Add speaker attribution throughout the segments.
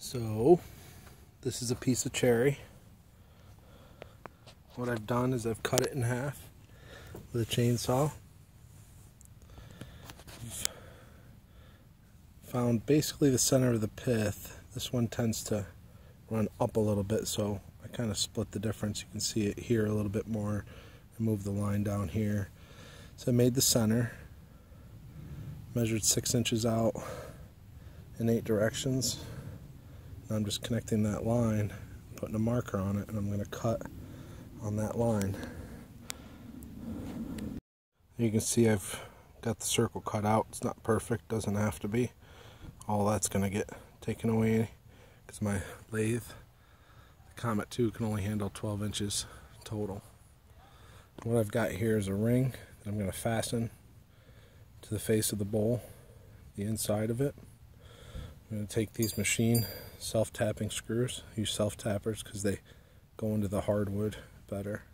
Speaker 1: So this is a piece of cherry. What I've done is I've cut it in half with a chainsaw. I've found basically the center of the pith. This one tends to run up a little bit, so I kind of split the difference. You can see it here a little bit more. I moved the line down here. So I made the center, measured 6 inches out in 8 directions. Now I'm just connecting that line, putting a marker on it, and I'm going to cut on that line. You can see I've got the circle cut out. It's not perfect, doesn't have to be. All that's going to get taken away because my lathe, the Comet 2, can only handle 12 inches total. What I've got here is a ring that I'm going to fasten to the face of the bowl, the inside of it. I'm going to take these machine self-tapping screws, use self-tappers because they go into the hardwood better,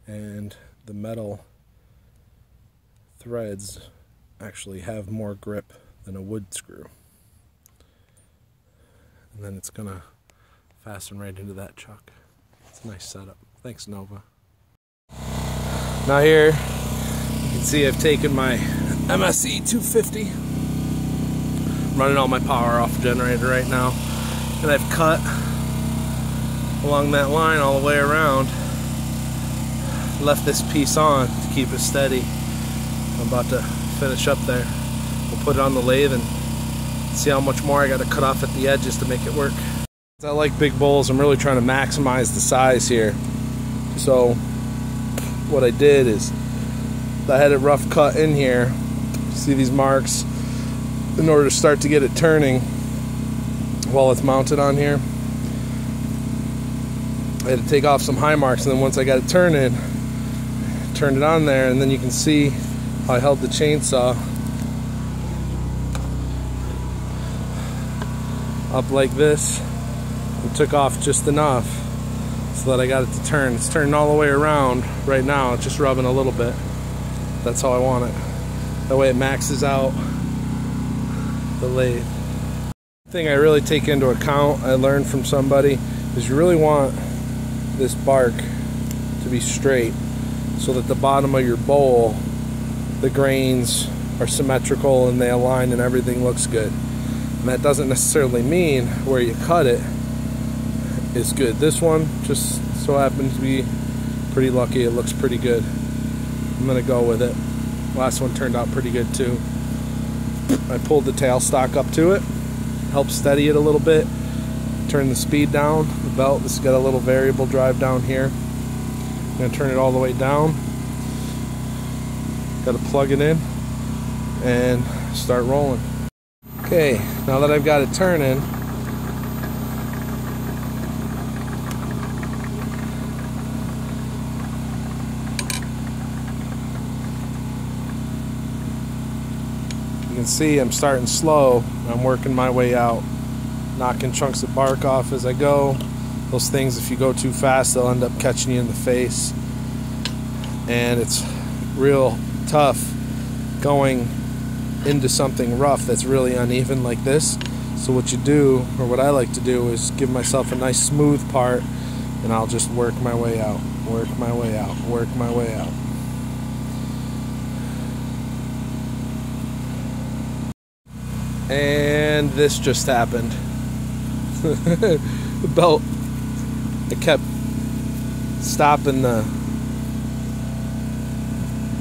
Speaker 1: and the metal threads actually have more grip than a wood screw, and then it's going to fasten right into that chuck. It's a nice setup. Thanks, Nova. Now here you can see I've taken my MSE 250, running all my power off the generator right now, and I've cut along that line all the way around, left this piece on to keep it steady. I'm about to finish up there. We'll put it on the lathe and see how much more I got to cut off at the edges to make it work. I like big bowls. I'm really trying to maximize the size here. So what I did is I had it rough cut in here. See these marks? In order to start to get it turning while it's mounted on here, I had to take off some high marks, and then once I got it turning, turned it on there, and then you can see how I held the chainsaw up like this and took off just enough so that I got it to turn. It's turning all the way around right now. It's just rubbing a little bit. That's how I want it. That way it maxes out the lathe. The thing I really take into account, I learned from somebody, is you really want this bark to be straight so that the bottom of your bowl, the grains are symmetrical and they align and everything looks good. And that doesn't necessarily mean where you cut it is good. This one just so happens to be pretty lucky. It looks pretty good. I'm gonna go with it. Last one turned out pretty good too. I pulled the tailstock up to it, helped steady it a little bit, turn the speed down, the belt. This has got a little variable drive down here. I'm going to turn it all the way down. Got to plug it in and start rolling. Okay, now that I've got it turning, you can see I'm starting slow. I'm working my way out, knocking chunks of bark off as I go. Those things, if you go too fast, they'll end up catching you in the face, and it's real tough going into something rough that's really uneven like this. So what you do, or what I like to do, is give myself a nice smooth part, and I'll just work my way out, work my way out, work my way out. And this just happened. The belt, I kept stopping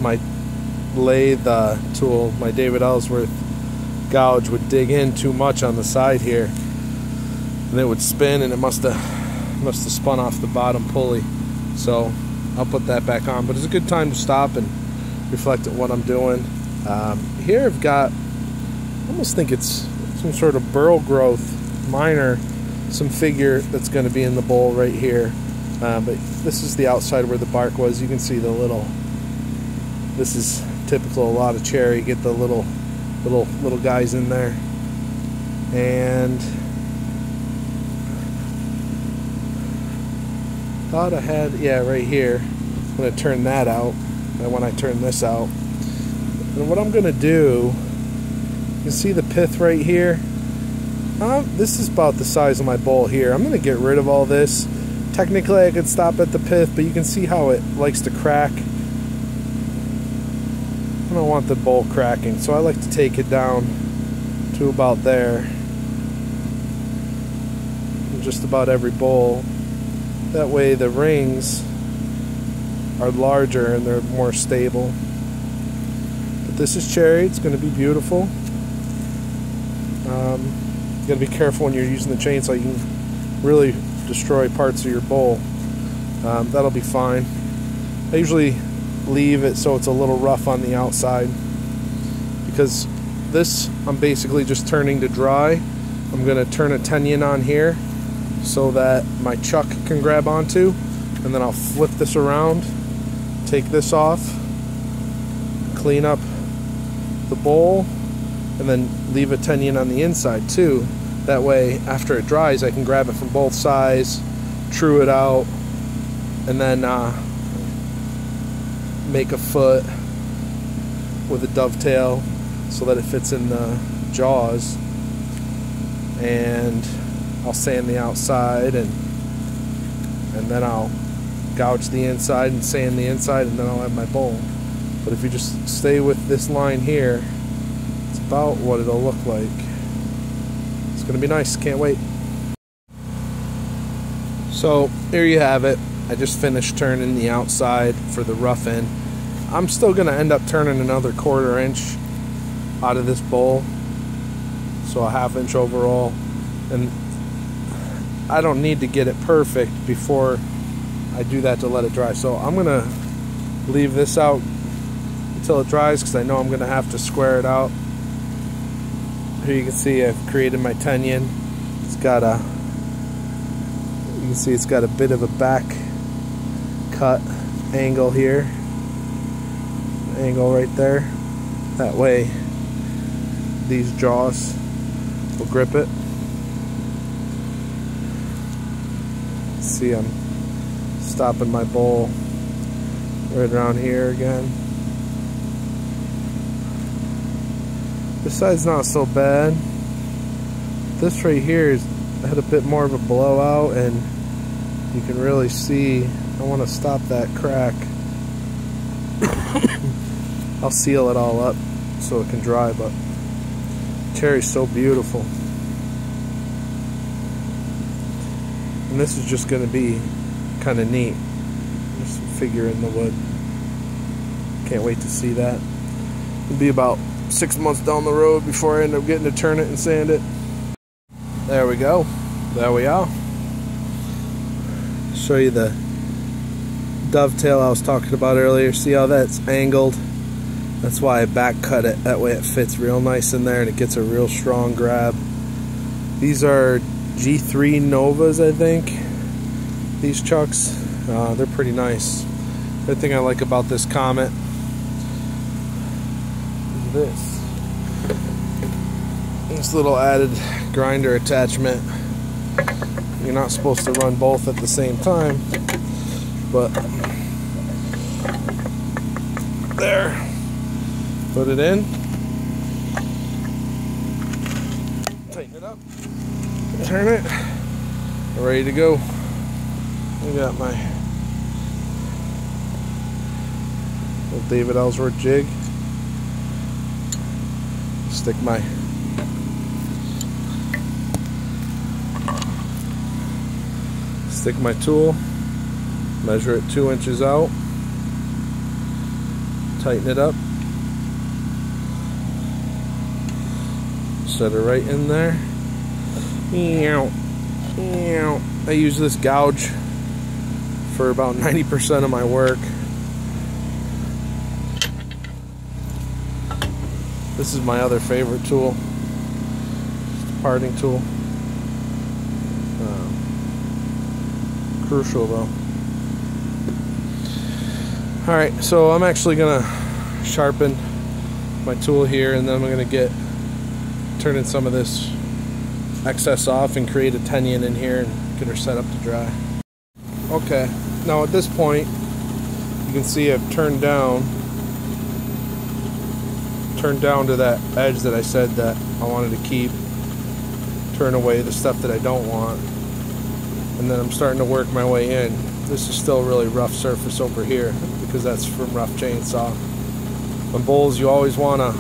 Speaker 1: my lathe tool, my David Ellsworth gouge would dig in too much on the side here, and it would spin, and it must have spun off the bottom pulley. So I'll put that back on, but it's a good time to stop and reflect at what I'm doing. Here I've got, I almost think it's some sort of burl growth, minor, some figure that's going to be in the bowl right here. But this is the outside where the bark was. You can see the little, this is typical a lot of cherry, get the little guys in there. And thought I had, yeah, right here. I'm going to turn that out, and when I turn this out, and what I'm going to do, you can see the pith right here. This is about the size of my bowl here. I'm going to get rid of all this. Technically I could stop at the pith, but you can see how it likes to crack. I don't want the bowl cracking, so I like to take it down to about there. Just about every bowl. That way the rings are larger and they're more stable. But this is cherry. It's going to be beautiful. You got to be careful when you're using the chainsaw. You can really destroy parts of your bowl. That'll be fine. I usually leave it so it's a little rough on the outside, because this I'm basically just turning to dry. I'm going to turn a tenon on here so that my chuck can grab onto, and then I'll flip this around, take this off, clean up the bowl, and then leave a tenon on the inside too. That way after it dries I can grab it from both sides, true it out, and then make a foot with a dovetail so that it fits in the jaws, and I'll sand the outside, and then I'll gouge the inside and sand the inside, and then I'll have my bowl. But if you just stay with this line here, it's about what it'll look like. It's gonna be nice, can't wait. So here you have it. I just finished turning the outside for the rough end. I'm still gonna end up turning another 1/4 inch out of this bowl, so a 1/2 inch overall, and I don't need to get it perfect before I do that to let it dry. So I'm gonna leave this out until it dries, because I know I'm gonna have to square it out. Here you can see I've created my tenon. It's got a, you can see it's got a bit of a back cut angle here, angle right there. That way these jaws will grip it. See, I'm stopping my bowl right around here again. This side's not so bad. This right here is had a bit more of a blowout, and you can really see I want to stop that crack. I'll seal it all up so it can dry, but cherry's so beautiful. And this is just going to be kind of neat. Just some figure in the wood. Can't wait to see that. It'll be about 6 months down the road before I end up getting to turn it and sand it. There we go. There we are. Show you the dovetail I was talking about earlier. See how that's angled? That's why I back cut it. That way it fits real nice in there and it gets a real strong grab. These are G3 Novas, I think. These chucks. They're pretty nice. The thing I like about this Comet is this little added grinder attachment. You're not supposed to run both at the same time, but there. Put it in, tighten it up, turn it, ready to go. I got my little David Ellsworth jig. Stick my tool, measure it 2 inches out, tighten it up, set it right in there. I use this gouge for about 90% of my work. This is my other favorite tool. It's a parting tool. Crucial though. Alright, so I'm actually gonna sharpen my tool here, and then I'm gonna turning some of this excess off and create a tenon in here and get her set up to dry. Okay, now at this point you can see I've turned down to that edge that I said that I wanted to keep. turn away the stuff that I don't want, and then I'm starting to work my way in. This is still really rough surface over here because that's from rough chainsaw. On bowls, you always want to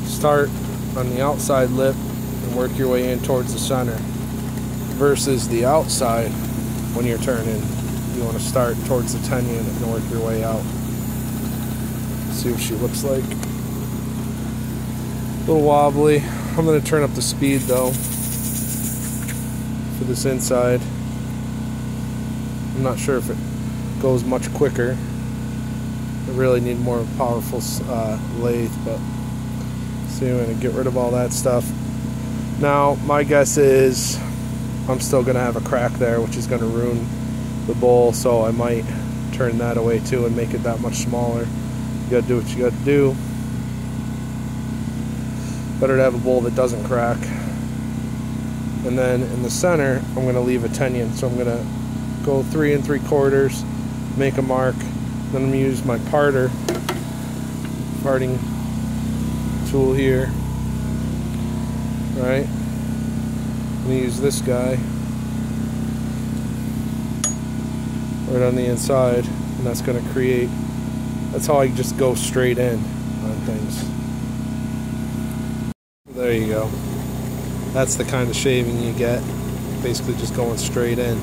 Speaker 1: start on the outside lip and work your way in towards the center, versus the outside when you're turning. You want to start towards the tenon and work your way out. See what she looks like. A little wobbly. I'm going to turn up the speed though for this inside. I'm not sure if it goes much quicker. I really need more powerful lathe, but see, I'm going to get rid of all that stuff. Now, my guess is I'm still going to have a crack there, which is going to ruin the bowl, so I might turn that away too and make it that much smaller. You got to do what you got to do. Better to have a bowl that doesn't crack. And then in the center, I'm going to leave a tenon, so I'm going to go 3 3/4, make a mark. Then I'm going to use my parting tool here. Right? I'm going to use this guy right on the inside, and that's going to create, that's how I just go straight in on things. There you go. That's the kind of shaving you get, basically just going straight in.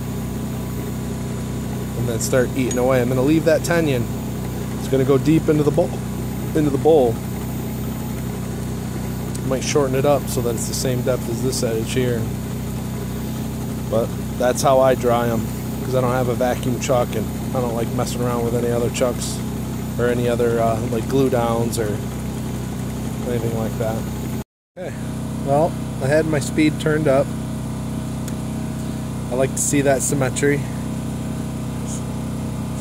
Speaker 1: And then start eating away. I'm going to leave that tenon. It's going to go deep into the bowl. I might shorten it up so that it's the same depth as this edge here. But that's how I dry them, because I don't have a vacuum chuck and I don't like messing around with any other chucks or any other like glue downs or anything like that. Okay, well, I had my speed turned up. I like to see that symmetry.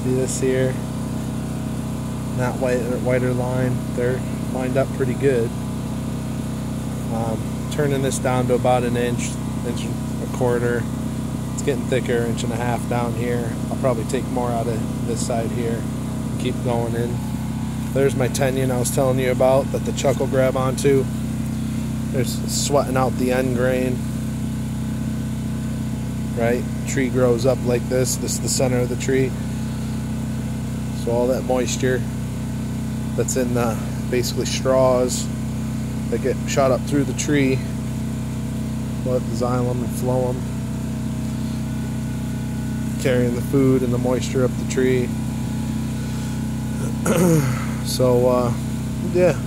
Speaker 1: See this here? That whiter line, they're lined up pretty good. Turning this down to about an inch, inch and a quarter. It's getting thicker, 1.5 inches down here. I'll probably take more out of this side here and keep going in. There's my tenon I was telling you about that the chuck will grab onto. There's sweating out the end grain. Right? Tree grows up like this. This is the center of the tree. So all that moisture that's in the basically straws that get shot up through the tree, let the xylem and phloem carrying the food and the moisture up the tree. So yeah,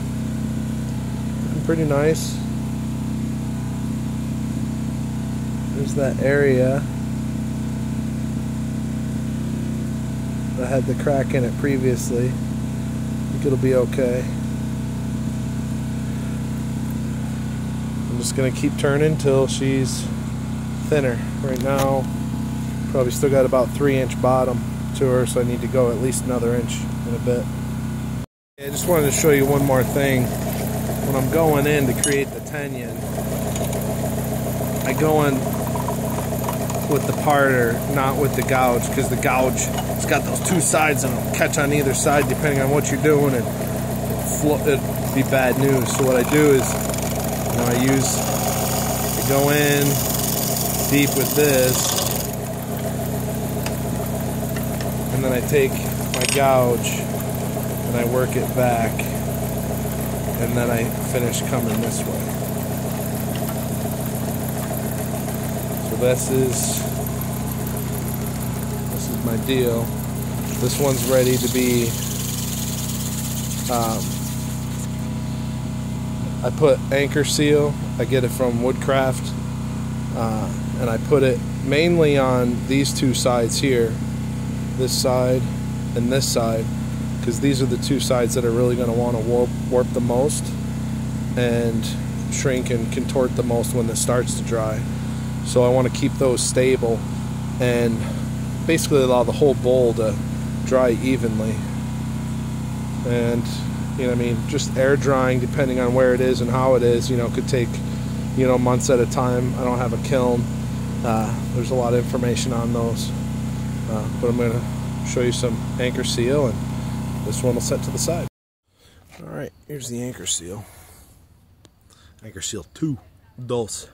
Speaker 1: looking pretty nice. There's that area that had the crack in it previously. I think it'll be okay. I'm just gonna keep turning till she's thinner. Right now, probably still got about 3-inch bottom to her, so I need to go at least another inch in a bit. I just wanted to show you one more thing. When I'm going in to create the tenon, I go in with the parter, not with the gouge, because the gouge, it's got those two sides and it'll catch on either side depending on what you're doing, and it'd be bad news. So what I do is, you know, I go in deep with this, and then I take my gouge and I work it back, and then I finish coming this way. So this is my deal. This one's ready to be, I put anchor seal. I get it from Woodcraft, and I put it mainly on these two sides here, this side and this side, because these are the two sides that are really going to want to warp the most and shrink and contort the most when this starts to dry. So I want to keep those stable and basically allow the whole bowl to dry evenly. And, you know, I mean, just air drying, depending on where it is and how it is, you know, could take, you know, months at a time. I don't have a kiln. There's a lot of information on those. But I'm going to show you some anchor seal, and this one will set to the side. Alright, here's the anchor seal. Anchor seal 2. Dos.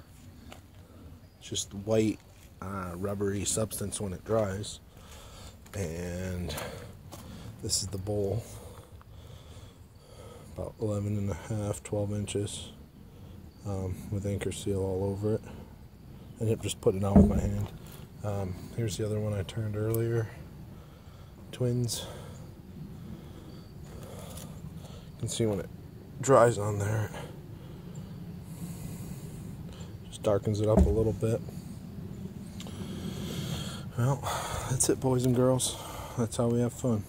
Speaker 1: It's just white rubbery substance when it dries. And this is the bowl, about 11 and a half, 12 inches, with anchor seal all over it. And it just put it on with my hand. Here's the other one I turned earlier. Twins. You can see when it dries on there, it just darkens it up a little bit. Well, that's it, boys and girls. That's how we have fun.